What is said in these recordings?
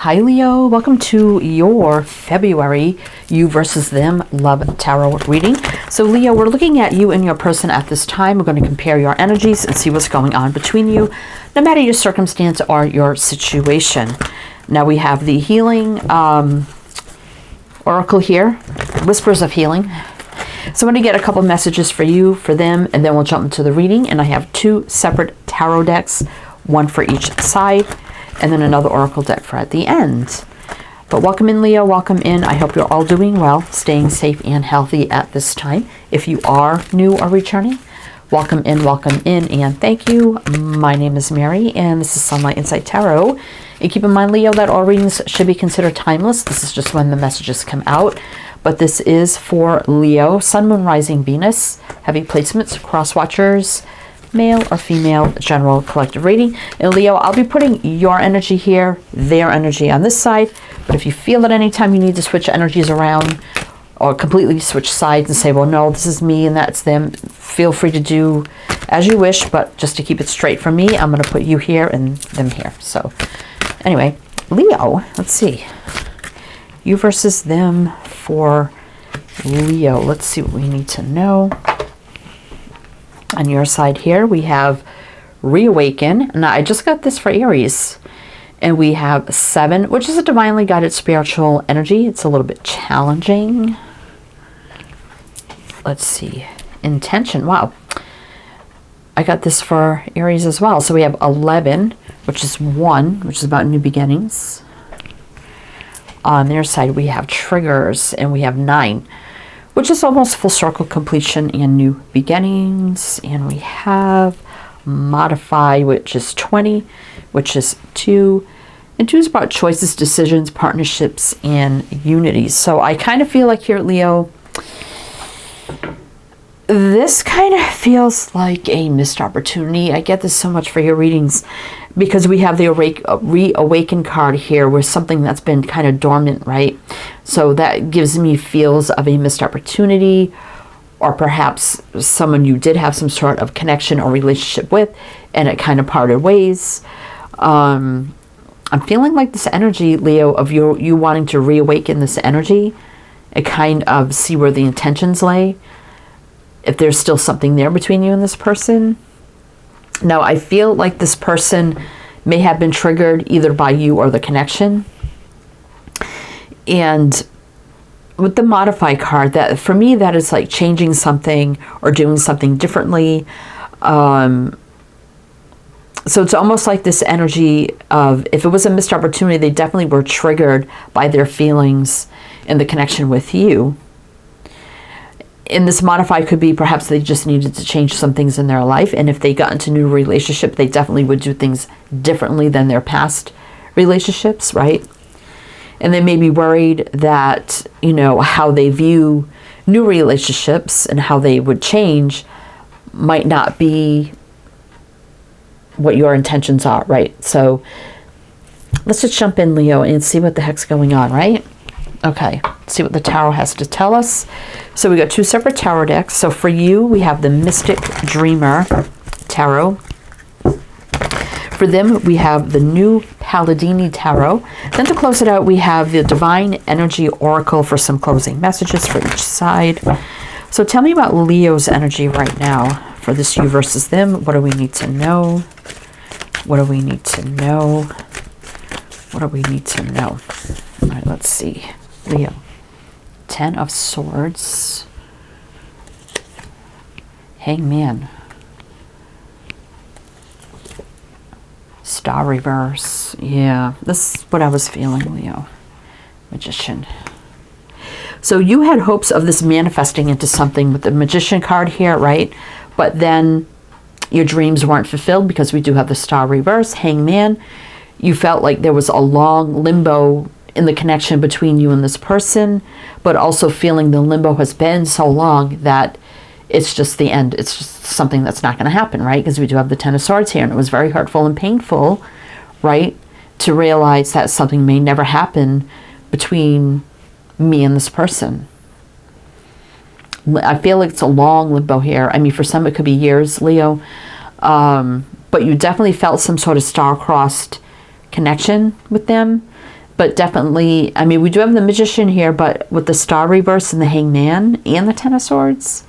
Hi Leo, welcome to your February you versus them love tarot reading. So Leo, we're looking at you and your person at this time. We're going to compare your energies and see what's going on between you, no matter your circumstance or your situation. Now we have the healing oracle here, whispers of healing. So I'm going to get a couple messages for you, for them, and then we'll jump into the reading. And I have two separate tarot decks, one for each side, and then another oracle deck for at the end. But welcome in, Leo, welcome in. I hope you're all doing well, staying safe and healthy at this time. If you are new or returning, welcome in, and thank you. My name is Mary, and this is Sunlight Insight Tarot. And keep in mind, Leo, that all readings should be considered timeless. This is just when the messages come out. But this is for Leo, Sun, Moon, Rising, Venus, heavy placements, cross watchers, male or female, general collective reading. And Leo, I'll be putting your energy here, their energy on this side. But if you feel at any time you need to switch energies around or completely switch sides and say, well, no, this is me and that's them, feel free to do as you wish. But just to keep it straight for me, I'm going to put you here and them here. So anyway, Leo, let's see. You versus them for Leo. Let's see what we need to know. On your side here, we have Reawaken. Now, I just got this for Aries. And we have 7, which is a divinely guided spiritual energy. It's a little bit challenging. Let's see. Intention. Wow. I got this for Aries as well. So we have 11, which is 1, which is about new beginnings. On their side, we have Triggers, and we have 9, which is almost full circle completion and new beginnings. And we have Modify, which is 20, which is 2. And 2 is about choices, decisions, partnerships, and unity. So I kind of feel like here, Leo, this kind of feels like a missed opportunity. I get this so much for your readings because we have the Reawaken card here with something that's been kind of dormant, right? So that gives me feels of a missed opportunity, or perhaps someone you did have some sort of connection or relationship with and it kind of parted ways. I'm feeling like this energy, Leo, of you wanting to reawaken this energy and kind of see where the intentions lay, if there's still something there between you and this person. Now, I feel like this person may have been triggered either by you or the connection. And with the Modify card, that for me, that is like changing something or doing something differently. So it's almost like this energy of, if it was a missed opportunity, they definitely were triggered by their feelings and the connection with you. And this Modify could be perhaps they just needed to change some things in their life. And if they got into a new relationship, they definitely would do things differently than their past relationships, right? And they may be worried that, you know, how they view new relationships and how they would change might not be what your intentions are, right? So let's just jump in, Leo, and see what the heck's going on, right? Okay, see what the tarot has to tell us. So we got 2 separate tarot decks. So for you, we have the Mystic Dreamer Tarot. For them, we have the New Palladini Tarot. Then to close it out, we have the Divine Energy Oracle for some closing messages for each side. So tell me about Leo's energy right now for this you versus them. What do we need to know? What do we need to know? What do we need to know? All right, let's see. Leo, 10 of Swords, Hangman, Star Reverse. Yeah, this is what I was feeling, Leo. Magician. So you had hopes of this manifesting into something with the Magician card here, right? But then your dreams weren't fulfilled because we do have the Star Reverse, Hangman. You felt like there was a long limbo in the connection between you and this person, but also feeling the limbo has been so long that it's just the end. It's just something that's not going to happen, right? Because we do have the 10 of Swords here, and it was very hurtful and painful, right? To realize that something may never happen between me and this person. I feel like it's a long limbo here. I mean, for some it could be years, Leo. But you definitely felt some sort of star-crossed connection with them But definitely, I mean, we do have the Magician here, but with the Star reverse and the Hangman and the Ten of Swords,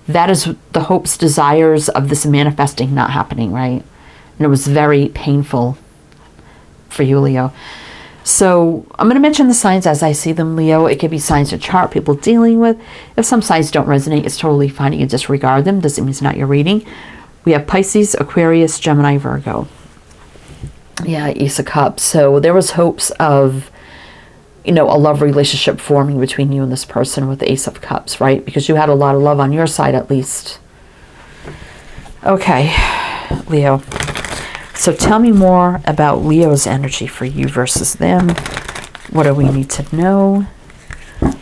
that is the hopes, desires of this manifesting not happening, right? And it was very painful for you, Leo. So I'm going to mention the signs as I see them, Leo. It could be signs of chart people dealing with. If some signs don't resonate, it's totally fine. You can disregard them. Doesn't mean it's not your reading. We have Pisces, Aquarius, Gemini, Virgo. Yeah, Ace of Cups. So there was hopes of, you know, a love relationship forming between you and this person with the Ace of Cups, right? Because you had a lot of love on your side, at least. Okay, Leo. So tell me more about Leo's energy for you versus them. What do we need to know?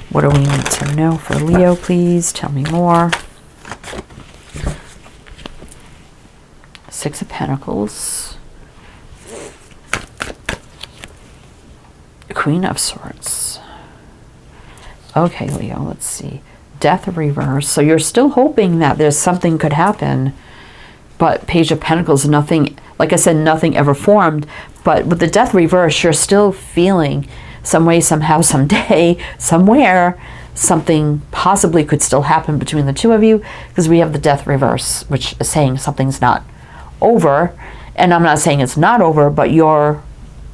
What do we need to know for Leo, please? Tell me more. Six of Pentacles. Queen of Swords. Okay, Leo, let's see. Death reverse. So you're still hoping that there's something could happen. But Page of Pentacles, nothing, like I said, nothing ever formed. But with the Death reverse, you're still feeling some way, somehow, someday, somewhere, something possibly could still happen between the two of you. Because we have the Death reverse, which is saying something's not over. And I'm not saying it's not over, but you're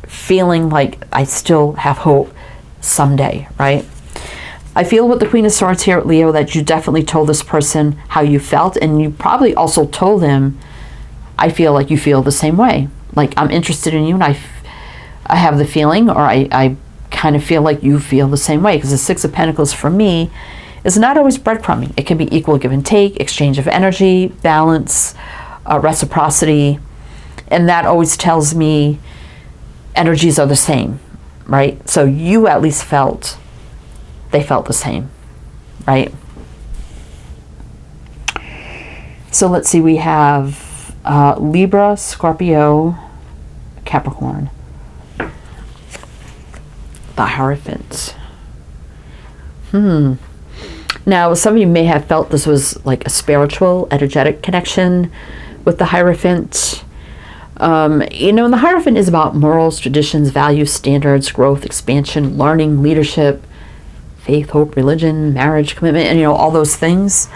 feeling like I still have hope someday, right? I feel with the Queen of Swords here, Leo, that you definitely told this person how you felt, and you probably also told them, I feel like you feel the same way. Like, I'm interested in you, and I have the feeling, or I kind of feel like you feel the same way. Because the Six of Pentacles for me is not always breadcrumbing. It can be equal give and take, exchange of energy, balance, reciprocity. And that always tells me energies are the same, right? So you at least felt, they felt the same, right? So let's see, we have Libra, Scorpio, Capricorn. The Hierophant. Now, some of you may have felt this was like a spiritual, energetic connection with the Hierophant. You know, and the Hierophant is about morals, traditions, values, standards, growth, expansion, learning, leadership, faith, hope, religion, marriage, commitment, and, you know, all those things.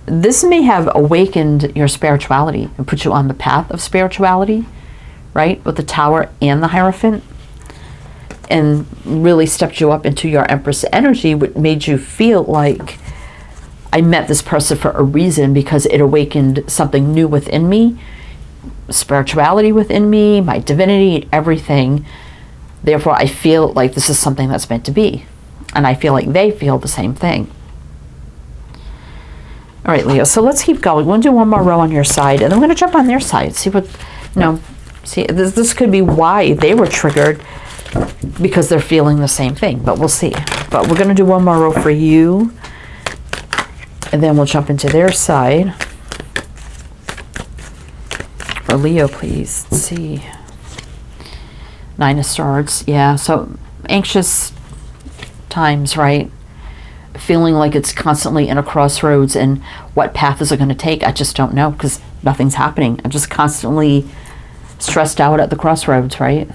This may have awakened your spirituality and put you on the path of spirituality, right? With the Tower and the Hierophant. And really stepped you up into your Empress energy, which made you feel like I met this person for a reason, because it awakened something new within me, spirituality within me, my divinity, everything. Therefore, I feel like this is something that's meant to be. And I feel like they feel the same thing. All right, Leo, so let's keep going. We're going to do one more row on your side, and then we're going to jump on their side. See what, you know, see, this could be why they were triggered, because they're feeling the same thing, but we'll see. But we're going to do one more row for you, and then we'll jump into their side. For Leo, please. Let's see. Nine of Swords. Yeah, so anxious times, right? Feeling like it's constantly in a crossroads, and what path is it going to take? I just don't know, because nothing's happening. I'm just constantly stressed out at the crossroads, right?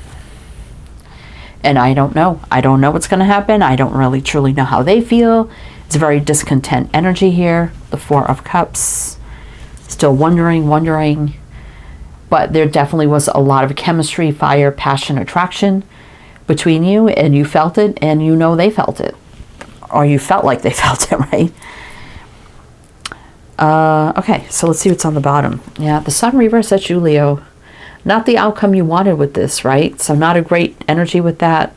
And I don't know. I don't know what's going to happen. I don't really truly know how they feel. It's a very discontent energy here. The Four of Cups. Still wondering. But there definitely was a lot of chemistry, fire, passion, attraction between you. And you felt it, and you know they felt it. Or you felt like they felt it, right? Okay, so let's see what's on the bottom. Yeah, the Sun reverse, that's you, Leo. Not the outcome you wanted with this, right? So not a great energy with that.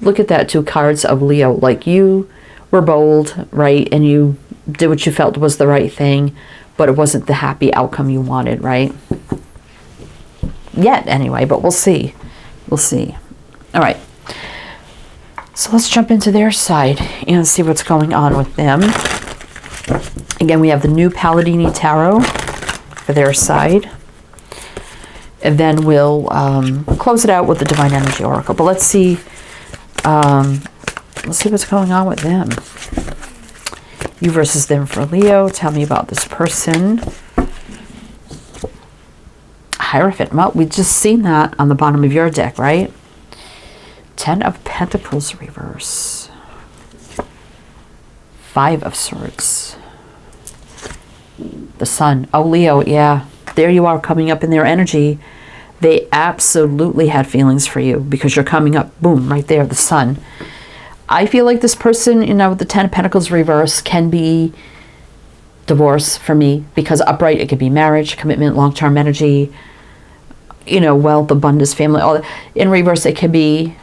Look at that, two cards of Leo. Like, you were bold, right? And you did what you felt was the right thing, but it wasn't the happy outcome you wanted, right? Yet, anyway, but we'll see. We'll see. All right. So let's jump into their side and see what's going on with them. Again, we have the new Palladini Tarot for their side. And then we'll close it out with the Divine Energy Oracle. But let's see what's going on with them. You versus them for Leo. Tell me about this person. Hierophant. Well, we've just seen that on the bottom of your deck, right? Ten of Pentacles reverse. Five of Swords. The Sun. Oh, Leo, yeah. There you are coming up in their energy. They absolutely had feelings for you because you're coming up, boom, right there, the Sun. I feel like this person, you know, the Ten of Pentacles reverse can be divorce for me, because upright, it could be marriage, commitment, long-term energy, you know, wealth, abundance, family, all that. In reverse, it can be,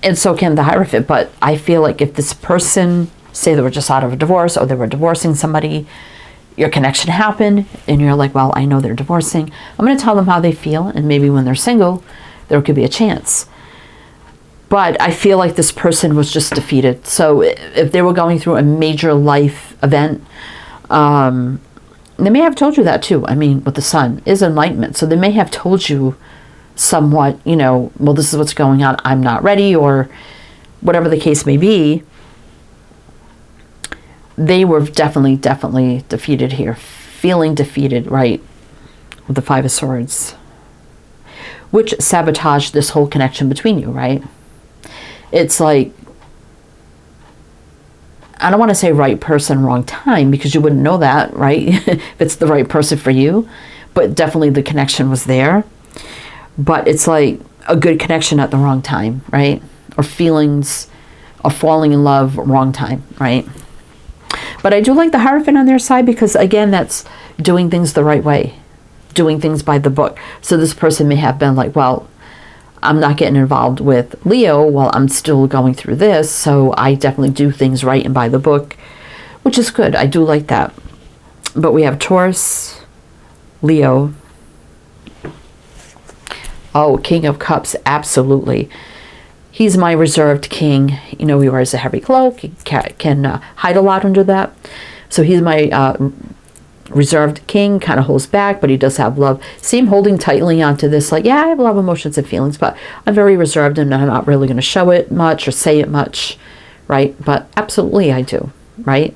and so can the Hierophant. But I feel like if this person, say they were just out of a divorce or they were divorcing somebody, your connection happened and you're like, well, I know they're divorcing. I'm going to tell them how they feel, and maybe when they're single, there could be a chance. But I feel like this person was just defeated. So if they were going through a major life event, they may have told you that too. I mean, with the Sun is enlightenment. So they may have told you somewhat, you know, well, this is what's going on. I'm not ready, or whatever the case may be. They were definitely defeated here. Feeling defeated, right? With the Five of Swords. Which sabotaged this whole connection between you, right? It's like, I don't want to say right person, wrong time, because you wouldn't know that, right? If it's the right person for you. But definitely the connection was there. But it's like a good connection at the wrong time, right? Or feelings of falling in love, wrong time, right? But I do like the Hierophant on their side, because again, that's doing things the right way. Doing things by the book. So this person may have been like, well, I'm not getting involved with Leo while I'm still going through this, so I definitely do things right and by the book, which is good. I do like that. But we have Taurus, Leo. Oh, King of Cups, absolutely. He's my reserved king. You know, he wears a heavy cloak. He can hide a lot under that. So he's my reserved king, kind of holds back, but he does have love. See him holding tightly onto this, like, yeah, I have a lot of emotions and feelings, but I'm very reserved and I'm not really going to show it much or say it much, right? But absolutely I do, right?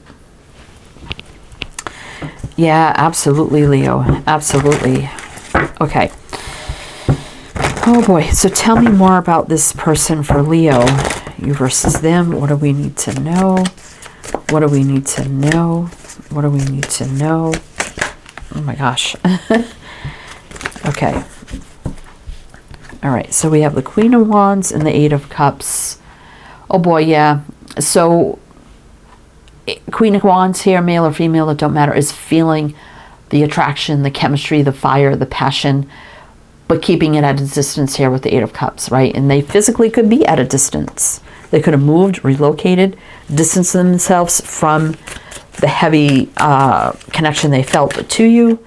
Yeah, absolutely, Leo. Absolutely. Okay. Oh boy, so tell me more about this person for Leo. You versus them. What do we need to know? What do we need to know? What do we need to know? Oh my gosh. Okay. All right, so we have the Queen of Wands and the Eight of Cups. Oh boy, yeah. So Queen of Wands here, male or female, it don't matter, is feeling the attraction, the chemistry, the fire, the passion, but keeping it at a distance here with the Eight of Cups, right? And they physically could be at a distance. They could have moved, relocated, distanced themselves from the heavy connection they felt to you.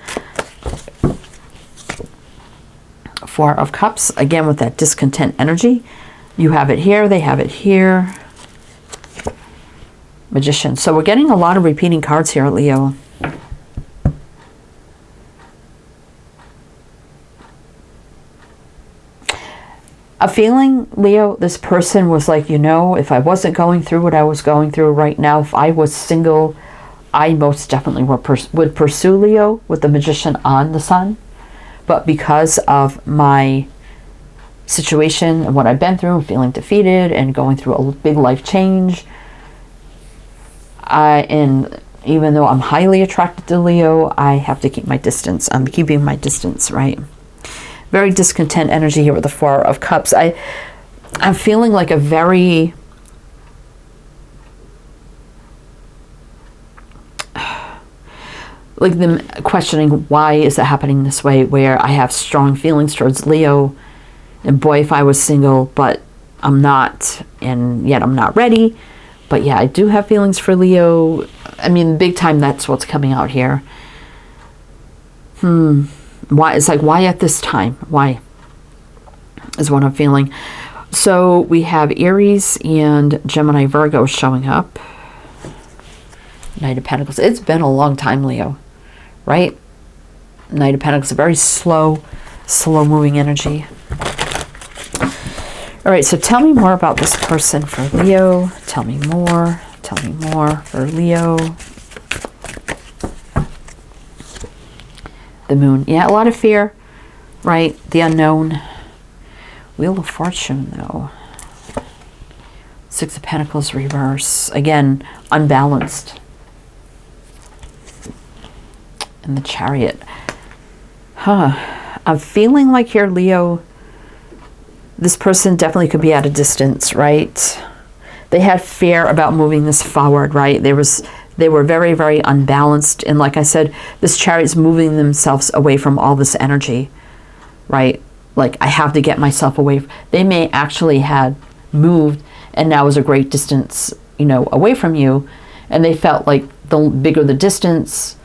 Four of Cups, again with that discontent energy. You have it here, they have it here. Magician. So we're getting a lot of repeating cards here, Leo. A feeling, Leo, this person was like, you know, if I wasn't going through what I was going through right now, if I was single, I most definitely would pursue Leo with the Magician on the Sun. But because of my situation and what I've been through, feeling defeated and going through a big life change, and even though I'm highly attracted to Leo, I have to keep my distance. I'm keeping my distance, right? Very discontent energy here with the Four of Cups. I'm feeling like a very like them questioning, why is it happening this way, where I have strong feelings towards Leo, and boy, if I was single, but I'm not, and yet I'm not ready. But yeah, I do have feelings for Leo. I mean, big time, that's what's coming out here. Why? It's like, why at this time? Why is what I'm feeling. So we have Aries and Gemini Virgo showing up. Knight of Pentacles. It's been a long time, Leo, right? Knight of Pentacles, a very slow moving energy. All right, so tell me more about this person for Leo. Tell me more for Leo. The Moon. Yeah, a lot of fear, right? The unknown. Wheel of Fortune, though. Six of Pentacles reverse. Again, unbalanced. And the Chariot. I'm feeling like here, Leo, this person definitely could be at a distance, right? They had fear about moving this forward, right? They were very, very unbalanced. And like I said, this Chariot's moving themselves away from all this energy, right? Like, I have to get myself away. They may actually had moved and now is a great distance, you know, away from you. And they felt like the bigger the distance,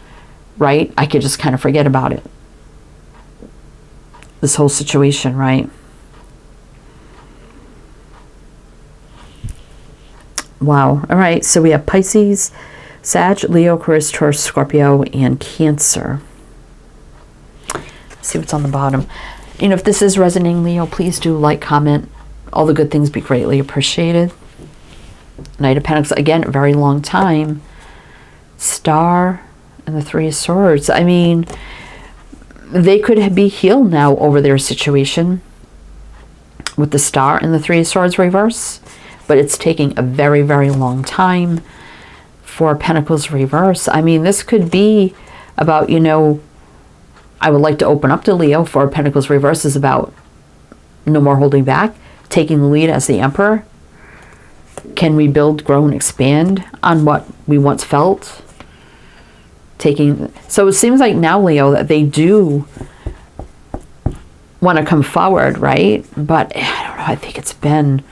right, I could just kind of forget about it. This whole situation, right? Wow. All right. So we have Pisces, Sag, Leo, Aquarius, Taurus, Scorpio, and Cancer. Let's see what's on the bottom. You know, if this is resonating, Leo, please do like, comment. All the good things be greatly appreciated. Knight of Pentacles, again, a very long time. Star and the Three of Swords. I mean, they could be healed now over their situation with the Star and the Three of Swords reverse, but it's taking a very, very long time for Pentacles reverse. I mean, this could be about, you know, I would like to open up to Leo. For Pentacles reverse is about no more holding back, taking the lead as the Emperor. Can we build, grow, and expand on what we once felt? So it seems like now, Leo, that they do want to come forward, right? But I don't know, I think it's been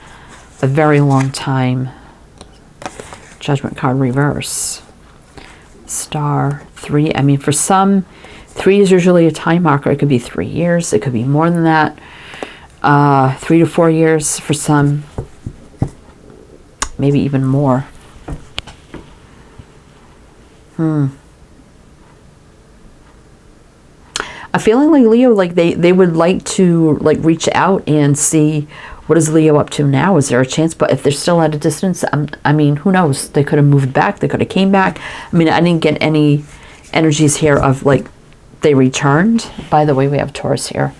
a very long time. Judgment card reverse. Star, 3. I mean, for some, 3 is usually a time marker. It could be 3 years. It could be more than that. 3 to 4 years for some. Maybe even more. I'm feeling like Leo, like they would like to like reach out and see what is Leo up to now. Is there a chance? But if they're still at a distance, I mean, who knows? They could have moved back. They could have came back. I mean, I didn't get any energies here of like they returned. By the way, we have Taurus here.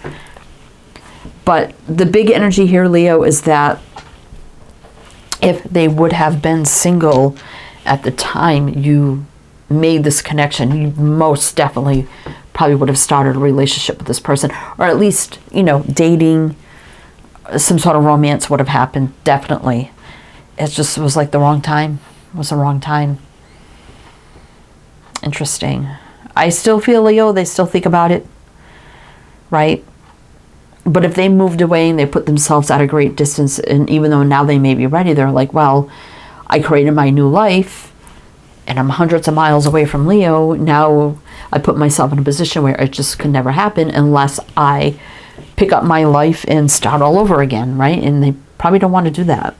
But the big energy here, Leo, is that if they would have been single at the time you made this connection, you most definitely probably would have started a relationship with this person, or at least, you know, dating, some sort of romance would have happened, definitely. It just was like the wrong time. It was the wrong time. Interesting. I still feel, Leo, they still think about it, right? But if they moved away and they put themselves at a great distance, and even though now they may be ready, they're like, well, I created my new life and I'm hundreds of miles away from Leo. Now I put myself in a position where it just could never happen unless I pick up my life and start all over again, right? And they probably don't want to do that.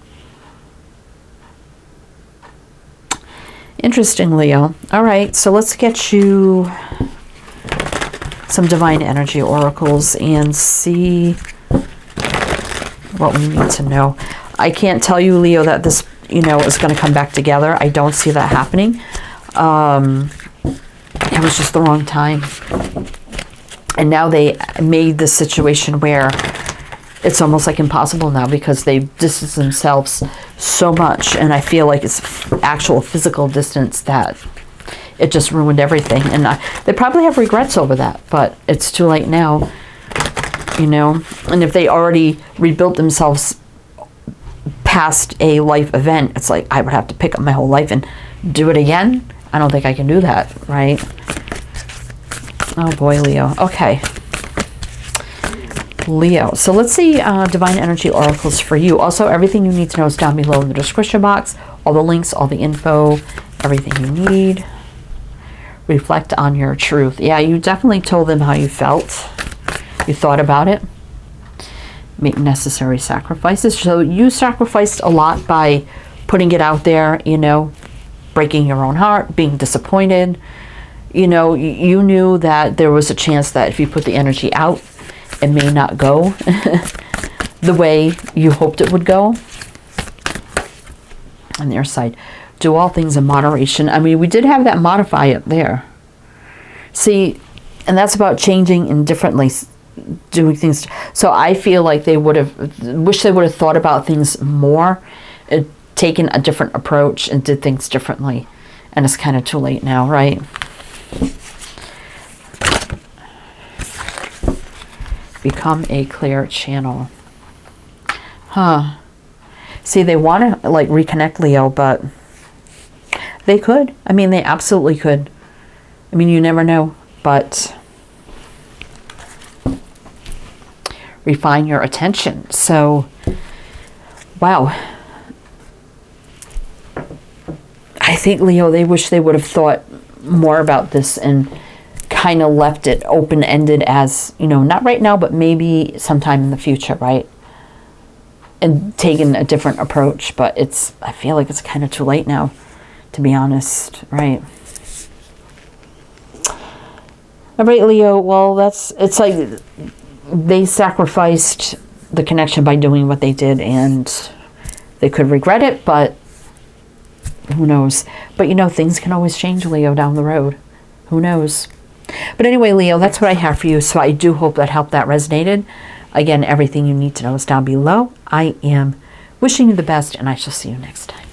Interesting, Leo. All right, so let's get you some divine energy oracles and see what we need to know. I can't tell you, Leo, that this, you know, is going to come back together. I don't see that happening. It was just the wrong time. And now they made this situation where it's almost like impossible now because they've distanced themselves so much. And I feel like it's actual physical distance that it just ruined everything. And they probably have regrets over that, but it's too late now, you know. And if they already rebuilt themselves past a life event, it's like I would have to pick up my whole life and do it again. I don't think I can do that, right? Oh boy, Leo. Okay. Leo. So let's see divine energy oracles for you. Also, everything you need to know is down below in the description box. All the links, all the info, everything you need. Reflect on your truth. Yeah, you definitely told them how you felt. You thought about it. Make necessary sacrifices. So you sacrificed a lot by putting it out there, you know, breaking your own heart, being disappointed. You know, you knew that there was a chance that if you put the energy out, it may not go the way you hoped it would go. On their side, do all things in moderation. I mean, we did have that modify up there. See, and that's about changing indifferently, doing things. So I feel like they would have, wish they would have thought about things more. taken a different approach and did things differently. And it's kind of too late now, right? Become a clear channel. Huh. See, they want to like reconnect, Leo, but they could. I mean, they absolutely could. I mean, you never know, but refine your attention. So, wow. I think, Leo, they wish they would have thought more about this and kind of left it open-ended as, you know, not right now, but maybe sometime in the future, right? And taken a different approach, but I feel like it's kind of too late now, to be honest, right? All right, Leo, well, it's like they sacrificed the connection by doing what they did, and they could regret it, but who knows? But, you know, things can always change, Leo, down the road. Who knows? But anyway, Leo, that's what I have for you, so I do hope that helped, that resonated. Again, everything you need to know is down below. I am wishing you the best, and I shall see you next time.